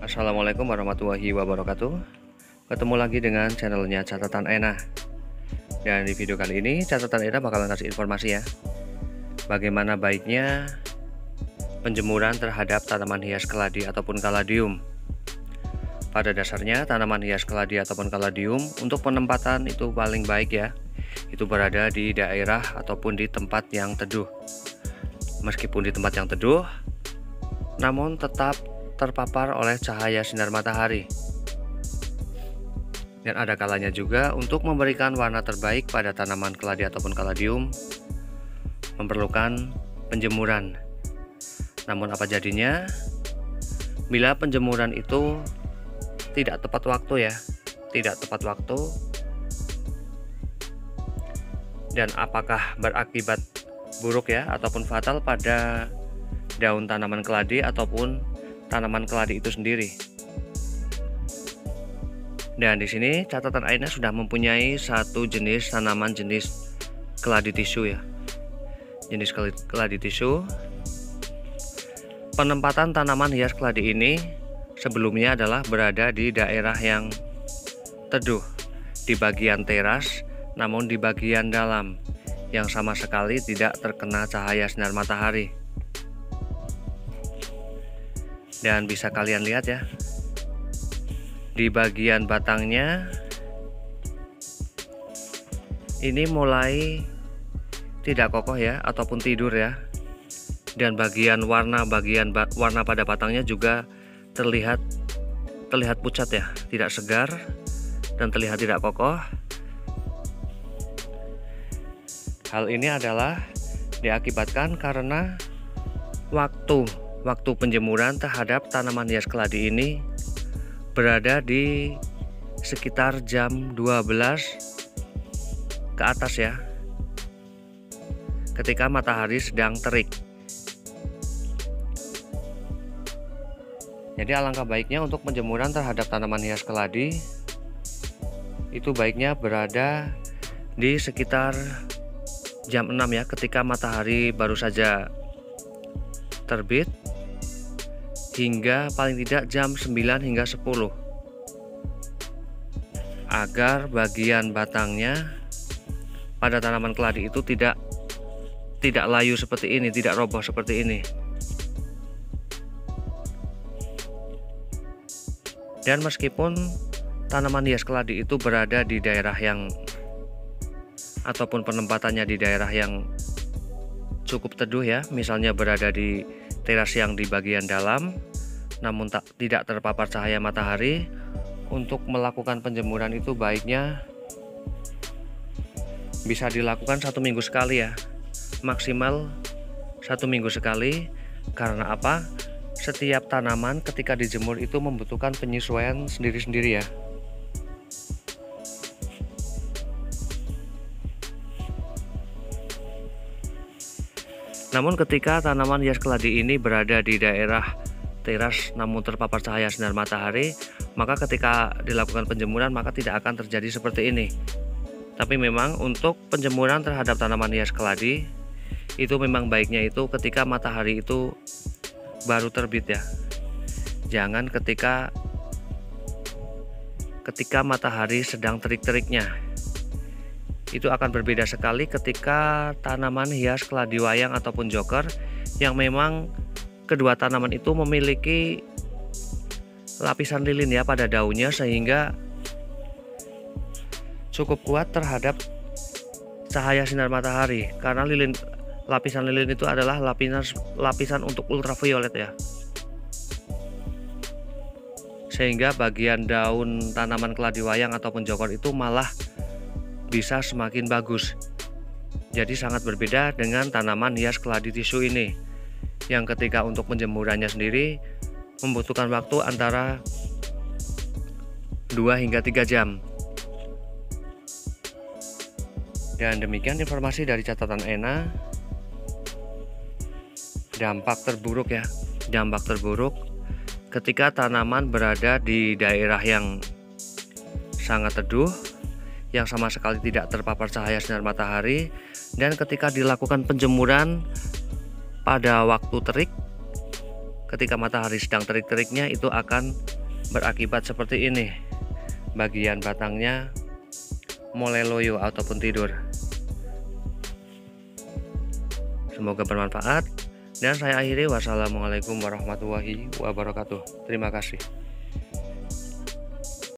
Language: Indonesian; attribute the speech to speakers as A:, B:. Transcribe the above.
A: Assalamualaikum warahmatullahi wabarakatuh. Ketemu lagi dengan channelnya Catatan Ena. Dan di video kali ini Catatan Ena bakalan kasih informasi ya, bagaimana baiknya penjemuran terhadap tanaman hias keladi ataupun kaladium. Pada dasarnya tanaman hias keladi ataupun kaladium untuk penempatan itu paling baik ya, itu berada di daerah ataupun di tempat yang teduh. Meskipun di tempat yang teduh, namun tetap terpapar oleh cahaya sinar matahari. Dan ada kalanya juga untuk memberikan warna terbaik pada tanaman keladi ataupun kaladium memerlukan penjemuran. Namun apa jadinya bila penjemuran itu tidak tepat waktu ya, tidak tepat waktu, dan apakah berakibat buruk ya ataupun fatal pada daun tanaman keladi ataupun tanaman keladi itu sendiri. Dan di sini catatan Ena sudah mempunyai satu jenis tanaman jenis keladi tisu ya. Jenis keladi tisu. Penempatan tanaman hias keladi ini sebelumnya adalah berada di daerah yang teduh, di bagian teras, namun di bagian dalam yang sama sekali tidak terkena cahaya sinar matahari. Dan bisa kalian lihat ya, di bagian batangnya ini mulai tidak kokoh ya ataupun tidur ya. Dan bagian warna pada batangnya juga terlihat pucat ya, tidak segar dan terlihat tidak kokoh. Hal ini adalah diakibatkan karena waktu penjemuran terhadap tanaman hias keladi ini berada di sekitar jam 12 ke atas ya, ketika matahari sedang terik. Jadi alangkah baiknya untuk penjemuran terhadap tanaman hias keladi itu baiknya berada di sekitar jam 6 ya, ketika matahari baru saja terbit, hingga paling tidak jam 9 hingga 10, agar bagian batangnya pada tanaman keladi itu tidak layu seperti ini, tidak roboh seperti ini. Dan meskipun tanaman hias keladi itu berada di daerah yang ataupun penempatannya di daerah yang cukup teduh ya, misalnya berada di teras yang di bagian dalam, namun tidak terpapar cahaya matahari, untuk melakukan penjemuran itu baiknya bisa dilakukan 1 minggu sekali ya, maksimal 1 minggu sekali. Karena apa? Setiap tanaman ketika dijemur itu membutuhkan penyesuaian sendiri-sendiri ya. Namun ketika tanaman hias keladi ini berada di daerah teras namun terpapar cahaya sinar matahari, maka ketika dilakukan penjemuran maka tidak akan terjadi seperti ini. Tapi memang untuk penjemuran terhadap tanaman hias keladi itu memang baiknya itu ketika matahari itu baru terbit ya. Jangan ketika matahari sedang terik-teriknya. Itu akan berbeda sekali ketika tanaman hias keladi wayang ataupun joker yang memang kedua tanaman itu memiliki lapisan lilin ya pada daunnya, sehingga cukup kuat terhadap cahaya sinar matahari. Karena lapisan lilin itu adalah lapisan untuk ultraviolet ya, sehingga bagian daun tanaman keladi wayang ataupun joker itu malah bisa semakin bagus. Jadi sangat berbeda dengan tanaman hias keladi tisu ini, yang ketika untuk penjemurannya sendiri membutuhkan waktu antara 2 hingga 3 jam. Dan demikian informasi dari catatan Ena. Dampak terburuk ya, dampak terburuk ketika tanaman berada di daerah yang sangat teduh, yang sama sekali tidak terpapar cahaya sinar matahari, dan ketika dilakukan penjemuran pada waktu terik, ketika matahari sedang terik-teriknya itu akan berakibat seperti ini. Bagian batangnya mulai loyo ataupun tidur. Semoga bermanfaat dan saya akhiri. Wassalamualaikum warahmatullahi wabarakatuh. Terima kasih.